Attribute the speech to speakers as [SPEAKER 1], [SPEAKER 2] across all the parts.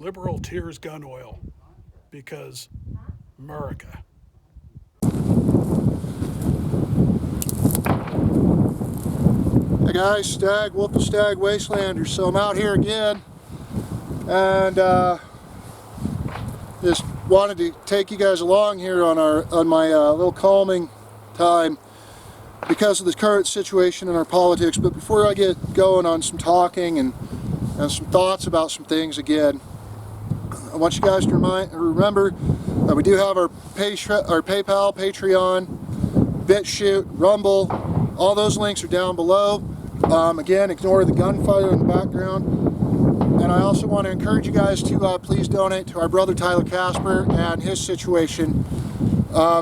[SPEAKER 1] Liberal tears gun oil because America.
[SPEAKER 2] Hey guys, Wolf and Stag Wastelander. So I'm out here again, and just wanted to take you guys along here on my little calming time because of the current situation in our politics. But before I get going on some talking and some thoughts about some things again, I want you guys to remember that we do have our PayPal, Patreon, BitChute, Rumble. All those links are down below. Again, ignore the gunfire in the background. And I also want to encourage you guys to please donate to our brother Tyler Casper and his situation.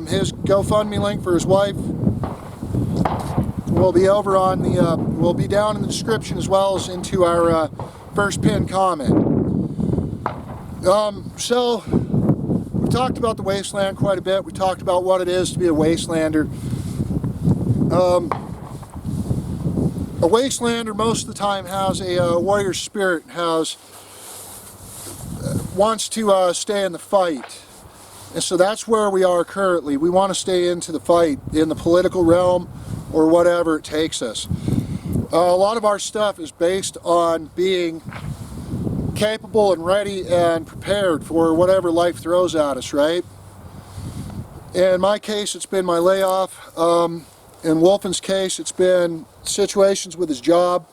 [SPEAKER 2] His GoFundMe link for his wife will be over on the will be down in the description, as well as into our first pinned comment. So we talked about the wasteland quite a bit. We talked about what it is to be a wastelander. A wastelander most of the time has a warrior spirit, wants to stay in the fight. And so that's where we are currently. We want to stay into the fight in the political realm or whatever it takes us. A lot of our stuff is based on being capable and ready and prepared for whatever life throws at us, right? In my case, it's been my layoff. In Wolfen's case, it's been situations with his job.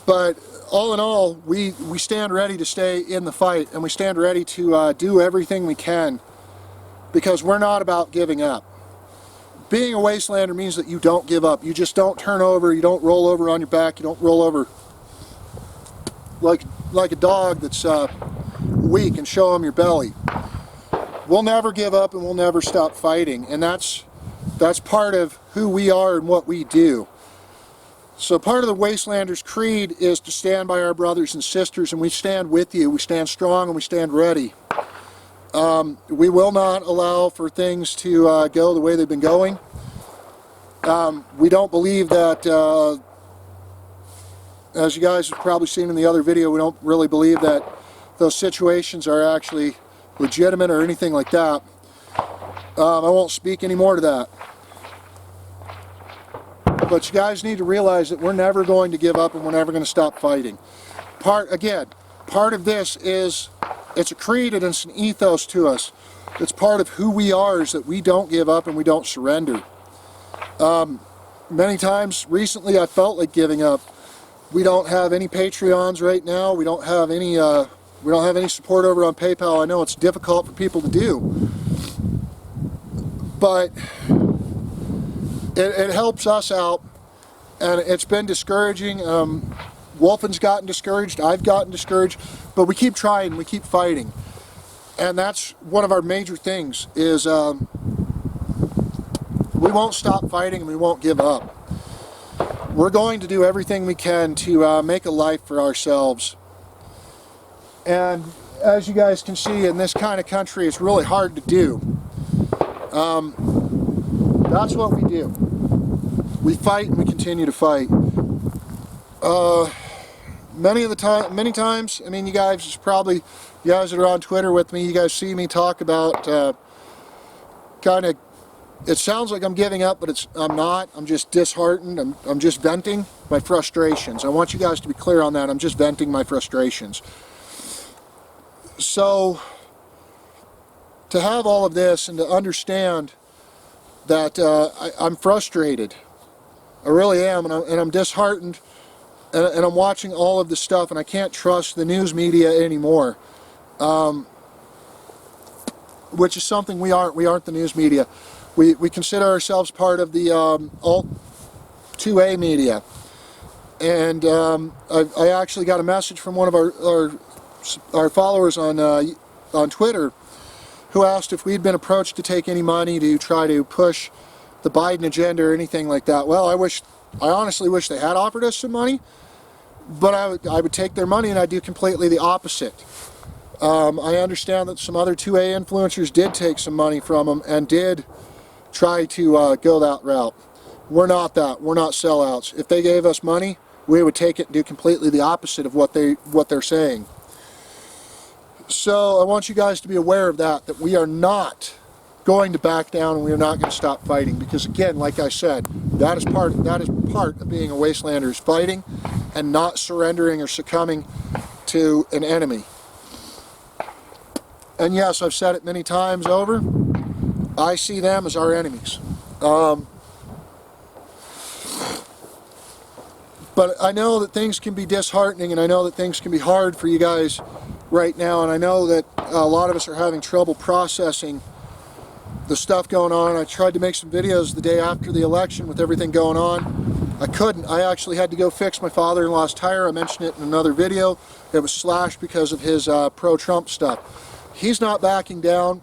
[SPEAKER 2] But all in all, we stand ready to stay in the fight, and we stand ready to do everything we can, because we're not about giving up. Being a wastelander means that you don't give up. You just don't turn over, you don't roll over on your back, you don't roll over like a dog that's weak and show them your belly. We'll never give up, and we'll never stop fighting, and that's part of who we are and what we do. So part of the Wastelander's creed is to stand by our brothers and sisters, and we stand with you. We stand strong and we stand ready. We will not allow for things to go the way they've been going. We don't believe that, as you guys have probably seen in the other video, we don't really believe that those situations are actually legitimate or anything like that. I won't speak any more to that. But you guys need to realize that we're never going to give up, and we're never going to stop fighting. Part of this is, it's a creed and it's an ethos to us. It's part of who we are, is that we don't give up and we don't surrender. Many times recently I felt like giving up. We don't have any Patreons right now. We don't have any support over on PayPal. I know it's difficult for people to do, but it helps us out, and it's been discouraging. Wolfen's gotten discouraged, I've gotten discouraged, but we keep trying, we keep fighting. And that's one of our major things, is we won't stop fighting and we won't give up. We're going to do everything we can to make a life for ourselves. And as you guys can see, in this kind of country, it's really hard to do. That's what we do. We fight and we continue to fight. Many times, I mean, you guys that are on Twitter with me, you guys see me talk about it sounds like I'm giving up, but I'm not. I'm just disheartened. I'm just venting my frustrations. I want you guys to be clear on that. I'm just venting my frustrations. So, to have all of this and to understand that I'm frustrated, I really am, and I'm disheartened, and I'm watching all of this stuff, and I can't trust the news media anymore, which is something we aren't. We aren't the news media. We consider ourselves part of the alt 2A media, and I actually got a message from one of our followers on Twitter, who asked if we'd been approached to take any money to try to push the Biden agenda or anything like that. Well, I honestly wish they had offered us some money, but I would take their money, and I'd do completely the opposite. I understand that some other 2A influencers did take some money from them and did try to go that route. We're not that. We're not sellouts. If they gave us money, we would take it and do completely the opposite of what they're saying. So I want you guys to be aware of that we are not going to back down, and we are not going to stop fighting, because again, like I said, that is part of being a wastelander, is fighting and not surrendering or succumbing to an enemy. And yes, I've said it many times over, I see them as our enemies. But I know that things can be disheartening, and I know that things can be hard for you guys right now, and I know that a lot of us are having trouble processing the stuff going on. I tried to make some videos the day after the election with everything going on. I couldn't. I actually had to go fix my father-in-law's tire. I mentioned it in another video. It was slashed because of his pro-Trump stuff. He's not backing down,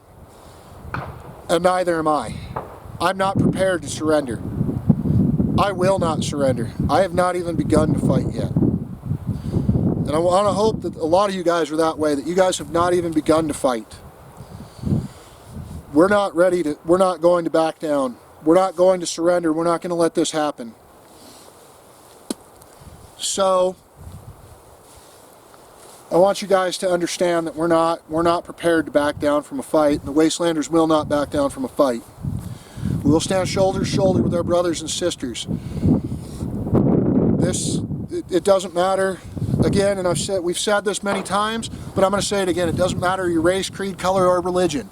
[SPEAKER 2] and neither am I. I'm not prepared to surrender. I will not surrender. I have not even begun to fight yet. And I want to hope that a lot of you guys are that way, that you guys have not even begun to fight. We're not ready to, we're not going to back down. We're not going to surrender. We're not going to let this happen. So, I want you guys to understand that we're not prepared to back down from a fight. And the Wastelanders will not back down from a fight. We will stand shoulder to shoulder with our brothers and sisters. It doesn't matter. Again, and we've said this many times, but I'm going to say it again. It doesn't matter your race, creed, color, or religion.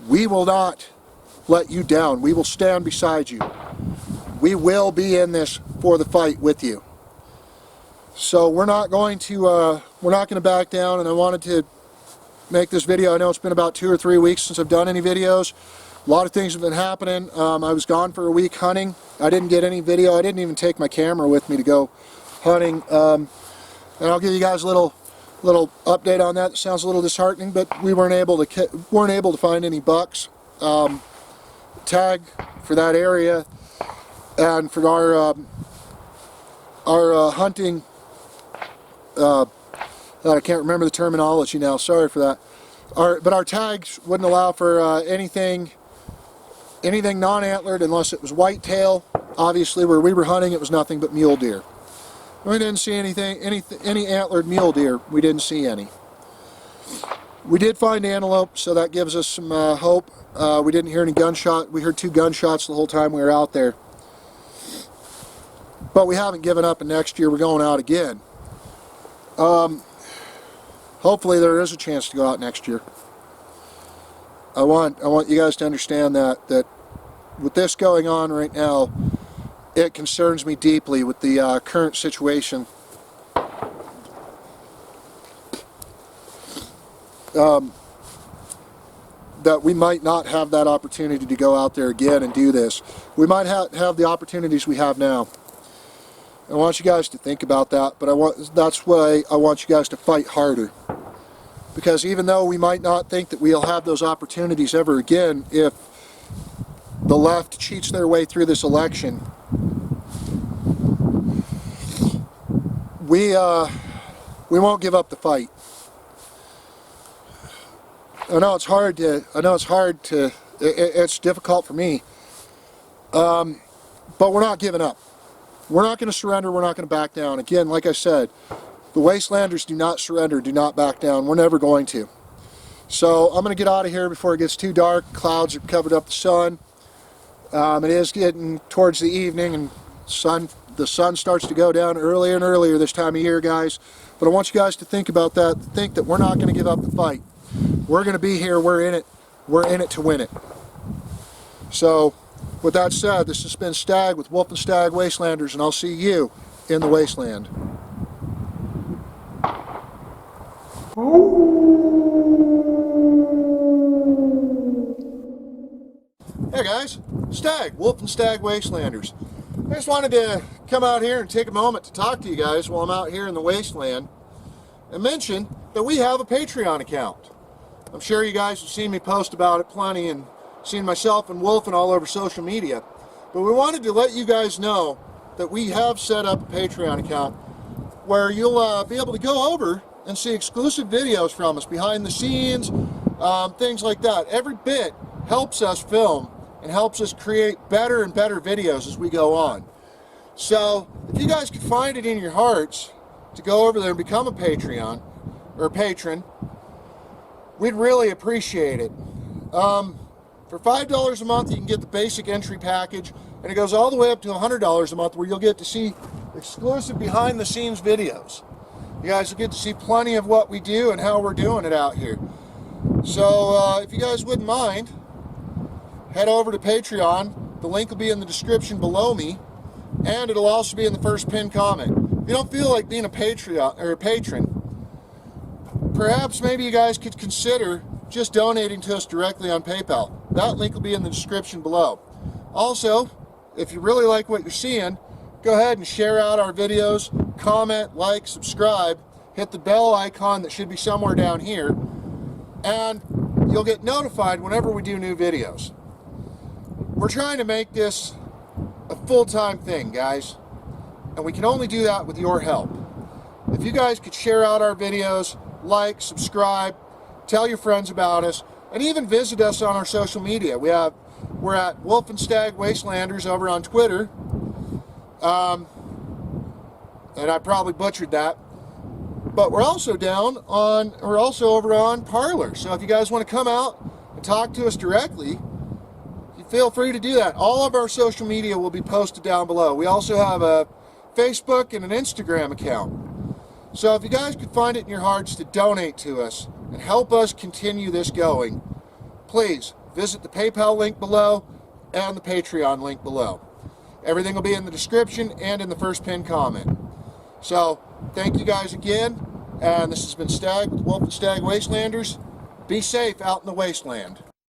[SPEAKER 2] We will not let you down. We will stand beside you. We will be in this for the fight with you. So we're not going to back down. And I wanted to make this video. I know it's been about 2 or 3 weeks since I've done any videos. A lot of things have been happening. I was gone for a week hunting. I didn't get any video. I didn't even take my camera with me to go hunting. And I'll give you guys a little update on that. It sounds a little disheartening, but we weren't able to find any bucks. Tag for that area, and for our hunting. I can't remember the terminology now. Sorry for that. But our tags wouldn't allow for anything non-antlered unless it was whitetail. Obviously, where we were hunting, it was nothing but mule deer. We didn't see any antlered mule deer. We didn't see any. We did find antelope, so that gives us some hope. We didn't hear any gunshot. We heard 2 gunshots the whole time we were out there. But we haven't given up, and next year we're going out again. Hopefully there is a chance to go out next year. I want you guys to understand that with this going on right now, it concerns me deeply with the current situation. That we might not have that opportunity to go out there again and do this. We might have the opportunities we have now. I want you guys to think about that, but that's why I want you guys to fight harder. Because even though we might not think that we'll have those opportunities ever again, if the left cheats their way through this election, we won't give up the fight. I know it's difficult for me, but we're not giving up. We're not going to surrender. We're not going to back down. Again, like I said, the Wastelanders do not surrender, do not back down. We're never going to. So I'm going to get out of here before it gets too dark. Clouds have covered up the sun. It is getting towards the evening, and the sun starts to go down earlier and earlier this time of year, guys. But I want you guys to think about that. Think that we're not going to give up the fight. We're going to be here. We're in it. We're in it to win it. So, with that said, this has been Stag with Wolf and Stag Wastelanders, and I'll see you in the wasteland. Hey guys, Stag, Wolf and Stag Wastelanders. I just wanted to come out here and take a moment to talk to you guys while I'm out here in the wasteland and mention that we have a Patreon account. I'm sure you guys have seen me post about it plenty and seen myself and Wolf and all over social media. But we wanted to let you guys know that we have set up a Patreon account where you'll be able to go over and see exclusive videos from us, behind the scenes, things like that. Every bit helps us film and helps us create better and better videos as we go on. So if you guys could find it in your hearts to go over there and become a Patreon or a patron, we'd really appreciate it. For $5 a month, you can get the basic entry package, and it goes all the way up to $100 a month, where you'll get to see exclusive behind-the-scenes videos. You guys will get to see plenty of what we do and how we're doing it out here. So if you guys wouldn't mind, head over to Patreon. The link will be in the description below me, and it'll also be in the first pinned comment. If you don't feel like being a Patreon or a patron, perhaps maybe you guys could consider just donating to us directly on PayPal. That link will be in the description below. Also, if you really like what you're seeing, go ahead and share out our videos, comment, like, subscribe, hit the bell icon that should be somewhere down here, and you'll get notified whenever we do new videos. We're trying to make this a full-time thing, guys, and we can only do that with your help. If you guys could share out our videos, like, subscribe, tell your friends about us, and even visit us on our social media. We're at Wolf and Stag Wastelanders over on Twitter, and I probably butchered that. But we're also over on Parler. So if you guys want to come out and talk to us directly, you feel free to do that. All of our social media will be posted down below. We also have a Facebook and an Instagram account. So if you guys could find it in your hearts to donate to us and help us continue this going, please visit the PayPal link below and the Patreon link below. Everything will be in the description and in the first pinned comment. So, thank you guys again, and this has been Stag with Wolf and Stag Wastelanders. Be safe out in the wasteland.